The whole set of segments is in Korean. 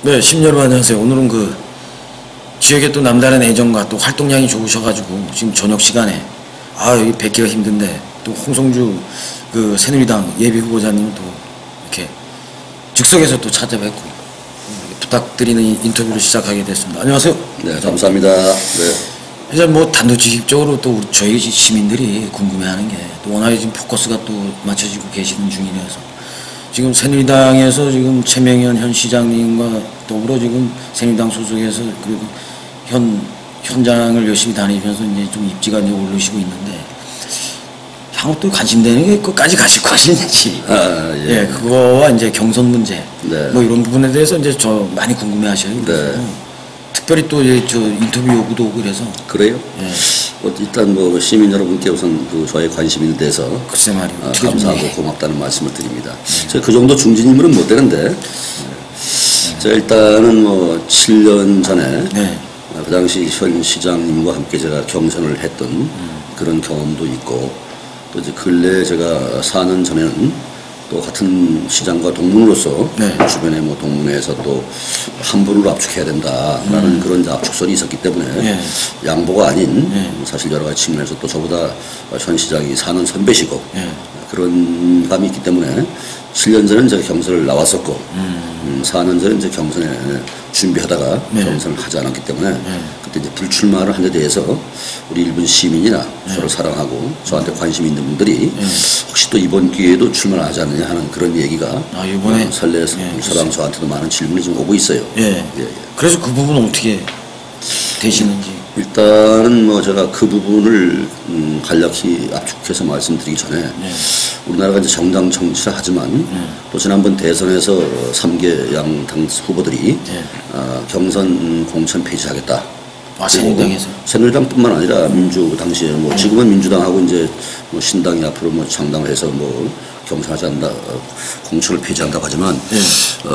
네, 시민 여러분 안녕하세요. 오늘은 그 지역에 또 남다른 애정과 또 활동량이 좋으셔가지고 지금 저녁 시간에 여기 뵙기가 힘든데 또 홍성주 그 새누리당 예비 후보자님 또 이렇게 즉석에서 또 찾아뵙고 부탁드리는 인터뷰를 시작하게 됐습니다. 안녕하세요. 네, 감사합니다. 네. 이제 뭐 단도직입적으로 또 저희 시민들이 궁금해하는 게 또 워낙에 지금 포커스가 또 맞춰지고 계시는 중이라서 지금 새누리당에서 지금 최명현 현 시장님과 더불어 지금 새누리당 소속에서 그리고 현장을 열심히 다니면서 이제 좀 입지가 이제 오르시고 있는데 향후 또 관심되는 게 끝까지 가실 것인지 예. 그거와 이제 경선 문제 네. 뭐 이런 부분에 대해서 이제 저 많이 궁금해하셔요. 네. 특별히 또 이제 저 인터뷰 요구도 오고 그래서 그래요? 예. 일단 뭐 시민 여러분께 우선 그 저의 관심에 대해서 글쎄 말이에요. 감사하고 고맙다는 말씀을 드립니다. 제가 그 정도 중진이면 못 되는데 제가 일단은 뭐 7년 전에 그 당시 현 시장님과 함께 제가 경선을 했던 그런 경험도 있고 또 이제 근래 제가 4년 전에는 또 같은 시장과 동문으로서 주변에 뭐 동문회에서 또 한 분으로 압축해야 된다라는 그런 이제 압축설이 있었기 때문에 양보가 아닌 사실 여러 가지 측면에서 또 저보다 현 시장이 4년 선배시고 그런 감이 있기 때문에 7년 전에 제가 경선을 나왔었고 4년 전에 이제 경선에 준비하다가 경선을 하지 않았기 때문에 그때 이제 불출마를 한 데 대해서 우리 일본 시민이나 저를 사랑하고 저한테 관심 있는 분들이 혹시 또 이번 기회에도 출마를 하지 않느냐 하는 그런 얘기가 이번에 설랑 저한테도 많은 질문이 좀 오고 있어요. 그래서 그 부분은 어떻게 되시는지? 일단은 뭐 제가 그 부분을 간략히 압축해서 말씀드리기 전에 우리나라가 이제 정당 정치를 하지만 또 지난번 대선에서 3개 양당 후보들이 경선 공천 폐지하겠다. 새누리당에서? 새누리당뿐만 아니라 당시에 뭐 지금은 민주당하고 이제 뭐 신당이 앞으로 뭐 창당을 해서 뭐 경선하지 않는다, 공천을 폐지한다고 하지만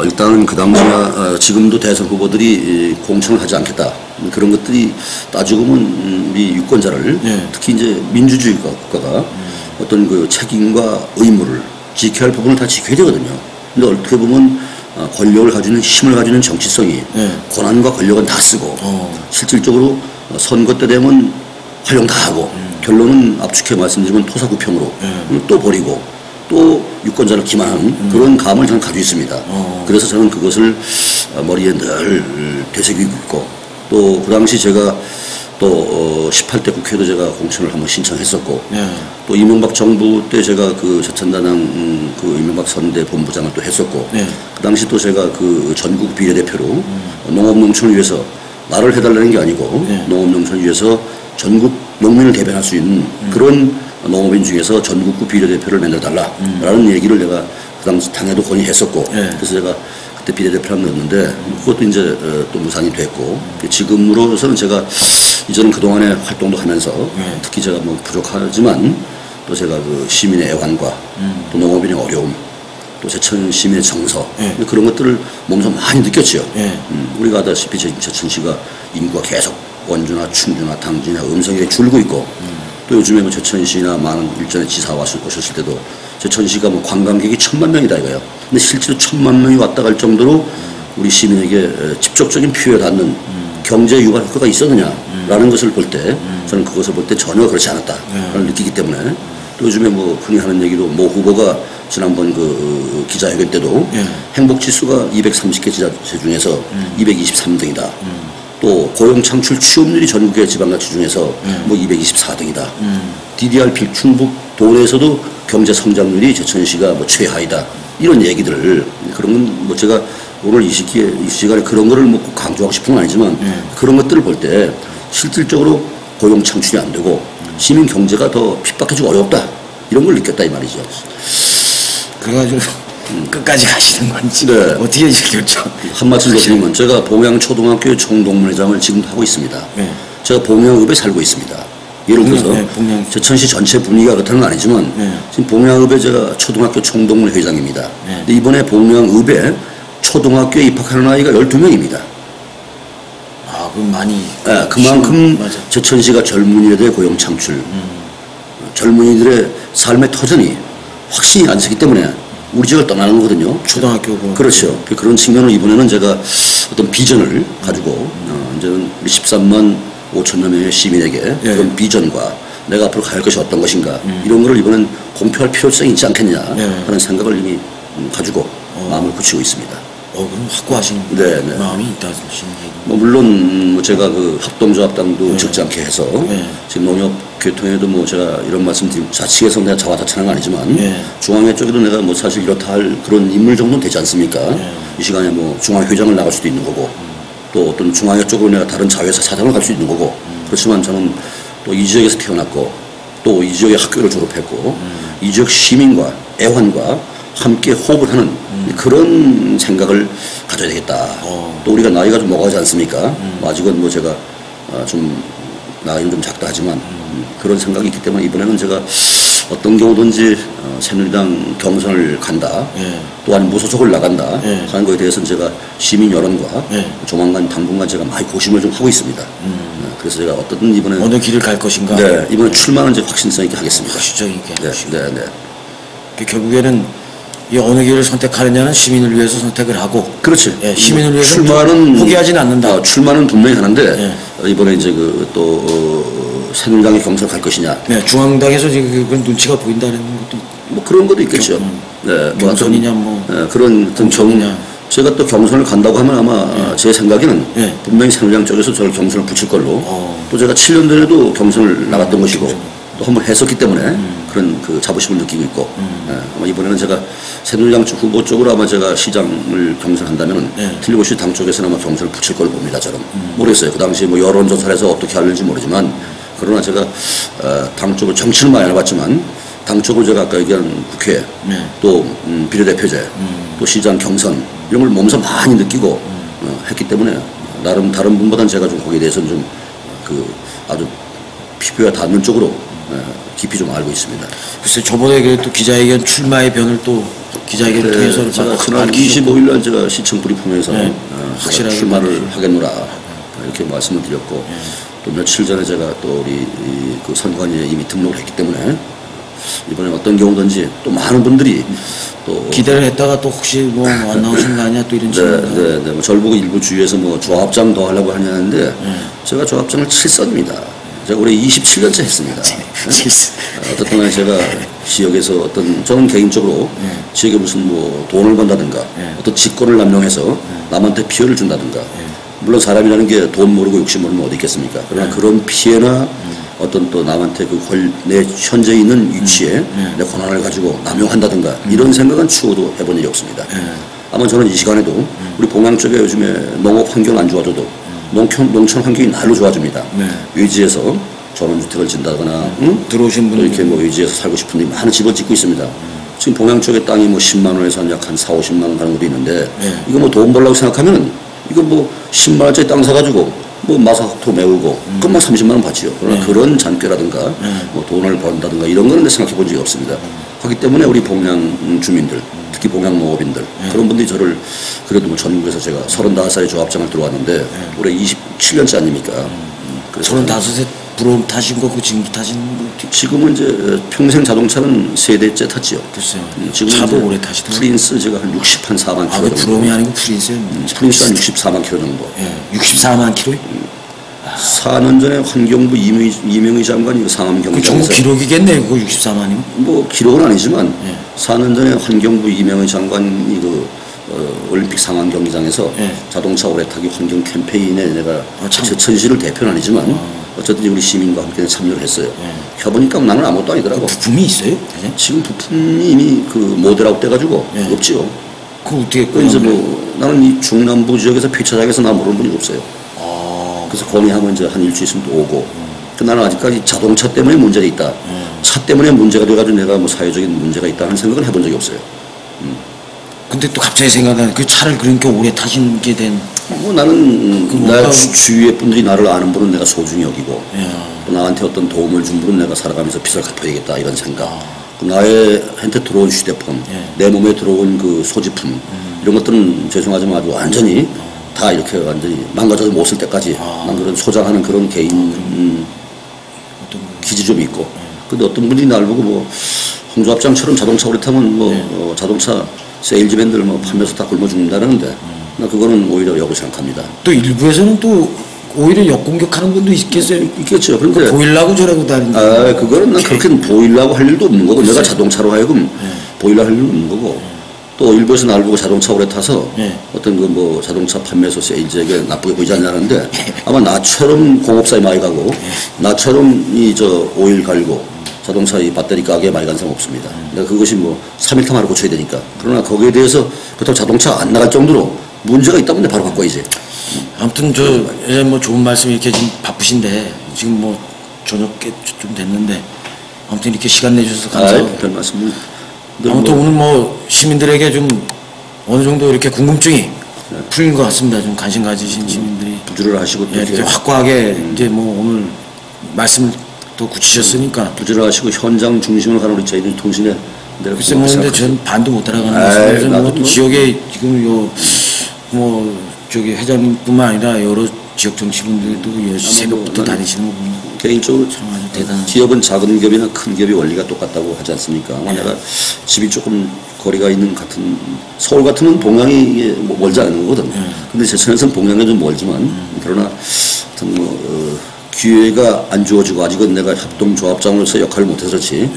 일단은 그 당시나 지금도 대선 후보들이 공천을 하지 않겠다. 그런 것들이 따지고 보면 우리 유권자를 특히 이제 민주주의 국가가 어떤 그 책임과 의무를 지켜야 할 부분을 다 지켜야 되거든요. 근데 어떻게 보면 권력을 가지는 힘을 가지는 정치성이 권한과 권력은 다 쓰고 실질적으로 선거 때 되면 활용 다 하고 결론은 압축해 말씀드리면 토사구팽으로 또 버리고 또 유권자를 기만하는 그런 감을 저는 가지고 있습니다. 그래서 저는 그것을 머리에 늘 되새기고 있고 또 그 당시 제가 또 18대 국회도 제가 공천을 한번 신청했었고 또 이명박 정부 때 제가 그 저천단양 그 이명박 선대 본부장을 또 했었고 그 당시 또 제가 그 전국 비례대표로 농업농촌을 위해서 나를 해달라는 게 아니고 농업농촌을 위해서 전국 농민을 대변할 수 있는 그런 농업인 중에서 전국구 비례대표를 만들어달라라는 얘기를 내가 그 당시 당에도 건의했었고 그래서 제가 그때 비례대표를 넣었는데 그것도 이제 또 무산이 됐고 지금으로서는 제가 이제는 그동안의 활동도 하면서 특히 제가 뭐 부족하지만 또 제가 그 시민의 애환과 또 농업인의 어려움 또 제천 시민의 정서 그런 것들을 몸소 많이 느꼈지요. 우리가 아다시피 제천시가 인구가 계속 원주나 충주나 당진이나 음성에 줄고 있고 또 요즘에 뭐 제천시나 많은 일전에 지사 오셨을 때도 제천시가 뭐 관광객이 1000만 명이다 이거예요. 근데 실제로 1000만 명이 왔다 갈 정도로 우리 시민에게 직접적인 필요에 닿는 경제 유발 효과가 있었느냐라는 것을 볼 때 저는 그것을 볼 때 전혀 그렇지 않았다를 느끼기 때문에 또 요즘에 뭐 흔히 하는 얘기로 모 후보가 지난번 그 기자회견 때도 행복지수가 230개 지자체 중에서 223등이다. 또 고용창출 취업률이 전국의 지방자치 중에서 뭐 224등이다. DDR 충북 도내에서도 경제 성장률이 제천시가 뭐 최하이다. 이런 얘기들 그런 건 뭐 제가 오늘 이 시간에 그런 거를 뭐 꼭 강조하고 싶은 건 아니지만 그런 것들을 볼 때 실질적으로 고용 창출이 안 되고 시민 경제가 더 핍박해지고 어렵다. 이런 걸 느꼈다 이 말이죠. 그래가지고 끝까지 가시는 건지 어떻게 결정? 한 말씀 더 드리면 제가 봉양초등학교 총동문회장을 지금 하고 있습니다. 제가 봉양읍에 살고 있습니다. 예를 들어서 제천시 전체 분위기가 그렇다는 건 아니지만 지금 봉양읍에 제가 초등학교 총동문회 회장입니다. 근데 이번에 봉양읍에 초등학교에 입학하는 아이가 12명입니다. 그럼 많이 그만큼 제천시가 젊은이들의 고용 창출 젊은이들의 삶의 터전이 확신이 안 서기 때문에 우리 지역을 떠나는 거거든요. 초등학교고. 그렇죠. 그런 측면으로 이번에는 제가 어떤 비전을 가지고 이제는 우리 13만 5천여 명의 시민에게 예. 그런 비전과 내가 앞으로 갈 것이 어떤 것인가 이런 거를 이번엔 공표할 필요성이 있지 않겠냐 예. 하는 생각을 이미 가지고 마음을 굳히고 있습니다. 그럼 확고하신 네, 네. 마음이 있다는 얘기. 뭐 물론 뭐 제가 그 합동조합당도 적지 않게 해서 예. 지금 농협 교통에도 뭐 제가 이런 말씀 드리고 좌측에서 내가 자화자찬한 건 아니지만 예. 중앙회 쪽에도 내가 뭐 사실 이렇다 할 그런 인물 정도는 되지 않습니까? 이 시간에 뭐 중앙회장을 나갈 수도 있는 거고 또 어떤 중앙회 쪽으로 내가 다른 자회사 사장을 갈 수 있는 거고 그렇지만 저는 또 이 지역에서 태어났고 또 이 지역의 학교를 졸업했고 이 지역 시민과 애환과 함께 호흡을 하는 그런 생각을 가져야 되겠다. 또 우리가 나이가 좀 먹어가지 않습니까? 아직은 뭐 제가 좀 나이는 좀 작다 하지만 그런 생각이 있기 때문에 이번에는 제가 어떤 경우든지 새누리당 경선을 간다. 예. 또한 무소속을 나간다 예. 하는 것에 대해서는 제가 시민 여론과 예. 조만간 당분간 제가 많이 고심을 좀 하고 있습니다. 그래서 제가 어떻든 이번에 어느 길을 갈 것인가. 네, 이번에 출마는 이제 확신성 있게 하겠습니다. 확실하게 있게 네, 하시고. 네, 네. 결국에는 이 어느 길을 선택하느냐는 시민을 위해서 선택을 하고. 그렇지. 예, 시민을 위해서 출마는 포기하진 않는다. 출마는 분명히 하는데 이번에 이제 그 또 새누리당의 경선 갈 것이냐. 네, 중앙당에서 지금 그 눈치가 보인다는 것도. 뭐 그런 것도 있겠죠. 네, 뭐 경선이냐 뭐. 네, 그런 어떤 제가 또 경선을 간다고 하면 아마 제 생각에는 분명히 새누리당 쪽에서 저를 경선을 붙일 걸로 또 제가 7년 전에도 경선을 나갔던 것이고 또 한번 했었기 때문에 그런 그 자부심을 느끼고 있고 아마 이번에는 제가 새누리당 쪽 후보 쪽으로 아마 제가 시장을 경선한다면 틀림없이 당 쪽에서는 아마 경선을 붙일 걸로 봅니다. 저는 모르겠어요. 그 당시 뭐 여론조사를 해서 어떻게 하는지 모르지만 그러나 제가 당 쪽을 정치를 많이 해봤지만 당 쪽으로 제가 아까 얘기한 국회 또 비례대표제 또 시장 경선 이런 걸 몸소 많이 느끼고 했기 때문에 나름 다른 분보다는 제가 좀 거기에 대해서는 좀 그 아주 피부에 닿는 쪽으로 깊이 좀 알고 있습니다. 글쎄 저번에 그또 기자회견 출마의 변을 또 기자회견을 통해서 제가 지난 25일 날 제가 시청 브리핑에서 확실하게 출마를 하겠노라 이렇게 말씀을 드렸고 또 며칠 전에 제가 또 우리 그 선관위에 이미 등록을 했기 때문에 이번에 어떤 경우든지 또 많은 분들이 또 기대를 했다가 또 혹시 뭐 안 나오신 거 아니야 또 이런 식으로. 네. 뭐 저를 보고 일부 주위에서 뭐 조합장 더 하려고 하냐는데 제가 조합장을 7선입니다. 제가 올해 27년째 했습니다. 어떤 날 제가 지역에서 어떤 저는 개인적으로 지역에 무슨 뭐 돈을 번다든가 어떤 직권을 남용해서 남한테 피해를 준다든가 물론 사람이라는 게 돈 모르고 욕심 모르면 어디 있겠습니까? 그러나 그런 피해나 어떤 또 남한테 내 현재 있는 위치에 내 권한을 가지고 남용한다든가 이런 생각은 추호도 해본 일이 없습니다. 아마 저는 이 시간에도 우리 봉양 쪽에 요즘에 농업 환경 안 좋아져도 농촌 환경이 날로 좋아집니다. 외지에서 전원주택을 짓다거나 들어오신 또 분들 이렇게 뭐 외지에서 살고 싶은 분들이 많은 집을 짓고 있습니다. 지금 봉양 쪽에 땅이 뭐 10만 원에서 약 한 4, 50만 원 가는 것도 있는데 이거 뭐 돈 벌려고 생각하면 이거 뭐 10만 원짜리 땅 사가지고 뭐 마사토 메우고 그것만 30만 원 받지요. 그러나 그런 잔꾀라든가 뭐 돈을 번다든가 이런 거는 생각해 본 적이 없습니다. 하기 때문에 우리 봉양 주민들 특히 봉양 농업인들 그런 분들이 저를 그래도 뭐 전국에서 제가 35살에 조합장을 들어왔는데 올해 27년째 아닙니까? 35세 부러움 타신 거고 지금 타신 거 지금은 이제 평생 자동차는 3대째 탔지요. 글쎄요. 지금 차도 오래 타시더라고요. 프린스 제가 한 64만 킬로 정도. 부러움이 아니고 프린스요. 프린스 한 64만 킬로 정도. 64만 킬로? 4년 전에 환경부 이명희 장관이 상암 그 경기장에서 정부 기록이겠네. 그거 64만이면. 뭐 기록은 아니지만 4년 전에 환경부 이명희 장관이 그 올림픽 상암 경기장에서 자동차 오래 타기 환경 캠페인에 내가 천시를 대표는 아니지만 어쨌든 우리 시민과 함께 참여를 했어요. 해보니까 나는 아무것도 아니더라고. 부품이 있어요? 지금 부품이 이미 그 모델아웃 돼가지고 없지요. 그 어떻게 이제 뭐 나는 이 중남부 지역에서 폐차장에서 나 모르는 분이 없어요. 그래서 건의하면 이제 한 일주일 있으면 또 오고. 나는 아직까지 자동차 때문에 문제가 있다. 차 때문에 문제가 돼가지고 내가 뭐 사회적인 문제가 있다 하는 생각을 해본 적이 없어요. 근데 또 갑자기 생각나는 그 차를 그렇게 오래 타신 게 된. 뭐 나는 나 주위의 분들이 나를 아는 분은 내가 소중히 여기고 또 나한테 어떤 도움을 준 분은 내가 살아가면서 빚을 갚아야겠다 이런 생각. 나한테 들어온 휴대폰, 내 몸에 들어온 그 소지품 이런 것들은 죄송하지만 아주 완전히 다 이렇게 완전히 망가져서 못 쓸 때까지 난 그런 소장하는 그런 개인 기질이 좀 있고. 근데 어떤 분이 날 보고 뭐 홍조합장처럼 자동차 오래 타면 뭐 자동차 세일즈맨들 뭐 판매서 다 굶어 죽는다는데 나 그거는 오히려 역을 생각합니다. 또 일부에서는 또 오히려 역공격하는 분도 있겠어요. 있겠죠. 그런데 보일라고 저라고 다니는. 그거는 난 그렇게 보이려고 할 일도 없는 거고 내가 자동차로 하여금 보이려고 할 일도 없는 거고 또 일부에서 날 보고 자동차 오래 타서 어떤 그 뭐 자동차 판매소 세일즈에게 나쁘게 보이지 않냐는데 아마 나처럼 공업사에 많이 가고 나처럼 이 저 오일 갈고 자동차 이 배터리 가게에 많이 간 사람 없습니다. 내가 그것이 뭐 3일 타마로 고쳐야 되니까. 그러나 거기에 대해서 그렇다고 자동차 안 나갈 정도로 문제가 있다면 바로 바꿔야지. 아무튼 뭐 좋은 말씀 이렇게 지금 바쁘신데 지금 뭐 저녁 좀 됐는데 아무튼 이렇게 시간 내주셔서 감사하고. 별 말씀. 아무튼 오늘 뭐 시민들에게 좀 어느 정도 이렇게 궁금증이 풀린 것 같습니다. 좀 관심 가지신 시민들이 부지런히 하시고 또 이렇게 확고하게 이제 뭐 오늘 말씀 또 굳히셨으니까 부지런히 하시고 현장 중심으로 가는 우리 저희들 통신에 글쎄 뭐 근데 전 반도 못 따라가는 것같습니다 뭐 지역에 지금 뭐 저기 회장님뿐만 아니라 여러 지역 정치분들도 새벽부터 다니시는 거 보면 개인적으로 참 아주 대단한. 기업은 작은 기업이나 큰 기업이 원리가 똑같다고 하지 않습니까? 내가 집이 조금 거리가 있는 같은 서울 같으면 봉양이 뭐 멀지 않은 거거든. 근데 제 천에서는 봉양이 좀 멀지만 그러나 하여튼 기회가 안 주어지고 아직은 내가 협동조합장으로서 역할을 못해서 그렇지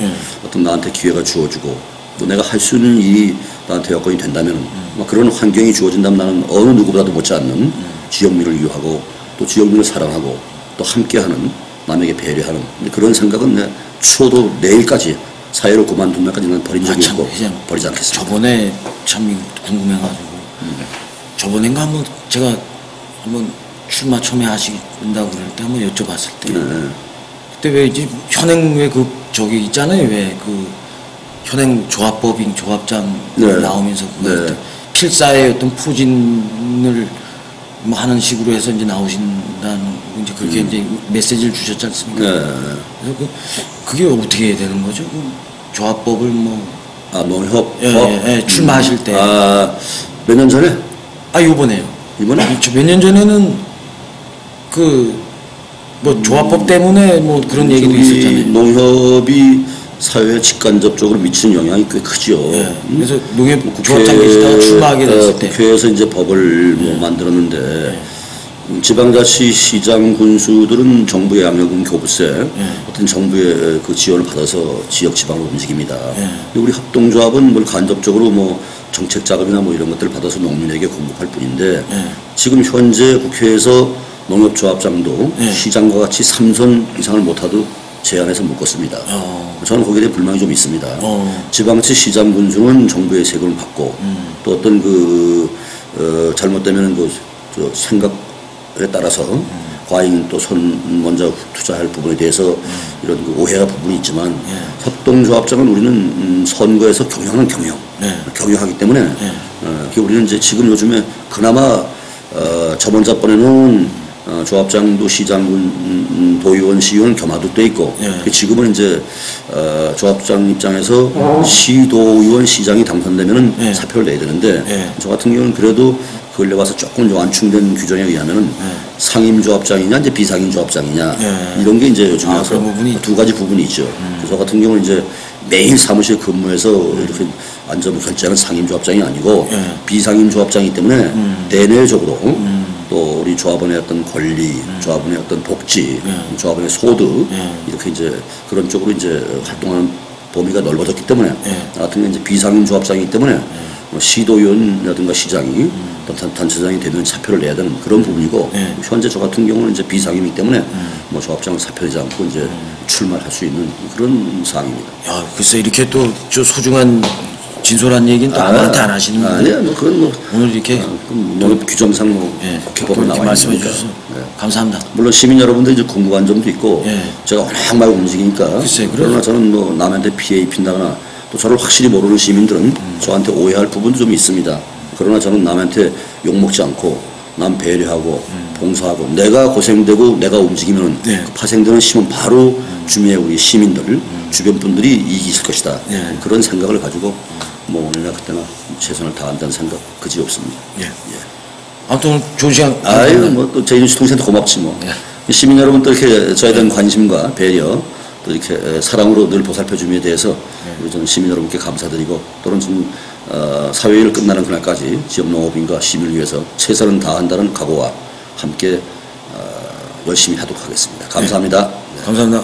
어떤 나한테 기회가 주어지고 또 내가 할 수 있는 일이 나한테 여건이 된다면 그런 환경이 주어진다면 나는 어느 누구보다도 못지않는 지역민을 위하고 또 지역민을 사랑하고 또 함께하는 남에게 배려하는 그런 생각은 내 추워도 내일까지 사회를 그만둔 날까지 는 버린 적이 없고 버리지 않겠습니다. 저번에 참 궁금해가지고 저번엔가 한번 제가 한번 출마 처음에 하신다고 그럴 때 한번 여쭤봤을 때 그때 왜 이제 현행 왜 그 저기 있잖아요. 왜 그 현행 조합법인 조합장 나오면서 필사의 어떤 포진을 뭐 하는 식으로 해서 이제 나오신다는 이제 그렇게 이제 메시지를 주셨지 않습니까? 그래서 그게 어떻게 해야 되는 거죠? 그 조합법을 농협 출마하실 때 몇 년 전에? 요번에요. 이번에? 몇 년 전에는 뭐 조합법 때문에 뭐 그런 얘기도 있었잖아요. 농협이 사회에 직간접적으로 미치는 영향이 꽤 크죠. 그래서 농협 조합장 계시다가 출마하게 됐을 때 국회에서 이제 법을 만들었는데 지방자치 시장 군수들은 정부의 양육금 교부세 어떤 정부의 그 지원을 받아서 지역 지방으로 움직입니다. 우리 협동조합은 뭘 간접적으로 뭐 정책 자금이나 뭐 이런 것들을 받아서 농민에게 공급할 뿐인데 지금 현재 국회에서 농협조합장도 시장과 같이 3선 이상을 못하도 제한해서 묶었습니다. 저는 거기에 대해 불만이 좀 있습니다. 지방자치 시장 군수는 정부의 세금을 받고 또 어떤 잘못되면 생각에 따라서 과잉 또 먼저 투자할 부분에 대해서 이런 오해가 부분이 있지만 협동조합장은 우리는 선거에서 경영하는 경영하기 때문에 우리는 이제 지금 요즘에 그나마 저번번에는 조합장도 시장군 도의원 시의원 겸하도 돼 있고 지금은 이제 조합장 입장에서 시도의원 시장이 당선되면은 사표를 내야 되는데 저 같은 경우는 그래도 근래 와서 조금 완충된 규정에 의하면은 상임조합장이냐 이제 비상임조합장이냐 이런 게 이제 요즘에 와서 두 가지 부분이 있죠. 저 같은 경우는 이제 매일 사무실 근무해서 이렇게 앉아서 결정하는 상임조합장이 아니고 비상임조합장이기 때문에 대내적으로 또 우리 조합원의 어떤 권리, 조합원의 어떤 복지, 조합원의 소득 이렇게 이제 그런 쪽으로 이제 활동하는 범위가 넓어졌기 때문에 나 같은 경우 이제 비상임 조합장이기 때문에 시도위원이라든가 시장이 단체장이 되면 사표를 내야 되는 그런 부분이고 현재 저 같은 경우는 이제 비상임이기 때문에 뭐 조합장은 사표내지 않고 이제 출마할 수 있는 그런 사항입니다. 야, 글쎄 이렇게 또 저 소중한 진솔한 얘기는 또 아무한테 안 하시는 분인데 아니야, 뭐 그건 뭐 오늘 이렇게 농협 규정상 뭐 국회법에 나와 말씀해 주셔서 감사합니다. 물론 시민 여러분들 이제 궁금한 점도 있고 제가 워낙 많이 움직이니까 그러나 저는 뭐 남한테 피해 입힌다거나 또 저를 확실히 모르는 시민들은 저한테 오해할 부분도 좀 있습니다. 그러나 저는 남한테 욕먹지 않고 남 배려하고 봉사하고 내가 고생되고 내가 움직이면 그 파생되는 힘은 바로 주변의 우리 시민들 주변 분들이 이익이 있을 것이다. 그런 생각을 가지고 뭐 오늘이나 그때나 최선을 다한다는 생각 그지 없습니다. 아무튼 오늘 좋은 시간. 뭐 또 저희 통신도 고맙지 뭐. 시민 여러분 또 이렇게 저에 대한 관심과 배려 또 이렇게 사랑으로 늘 보살펴 줌에 대해서 우리 저는 시민 여러분께 감사드리고 또는 지금 사회일 끝나는 그날까지 지역 농업인과 시민을 위해서 최선을 다한다는 각오와 함께 열심히 하도록 하겠습니다. 감사합니다. 감사합니다.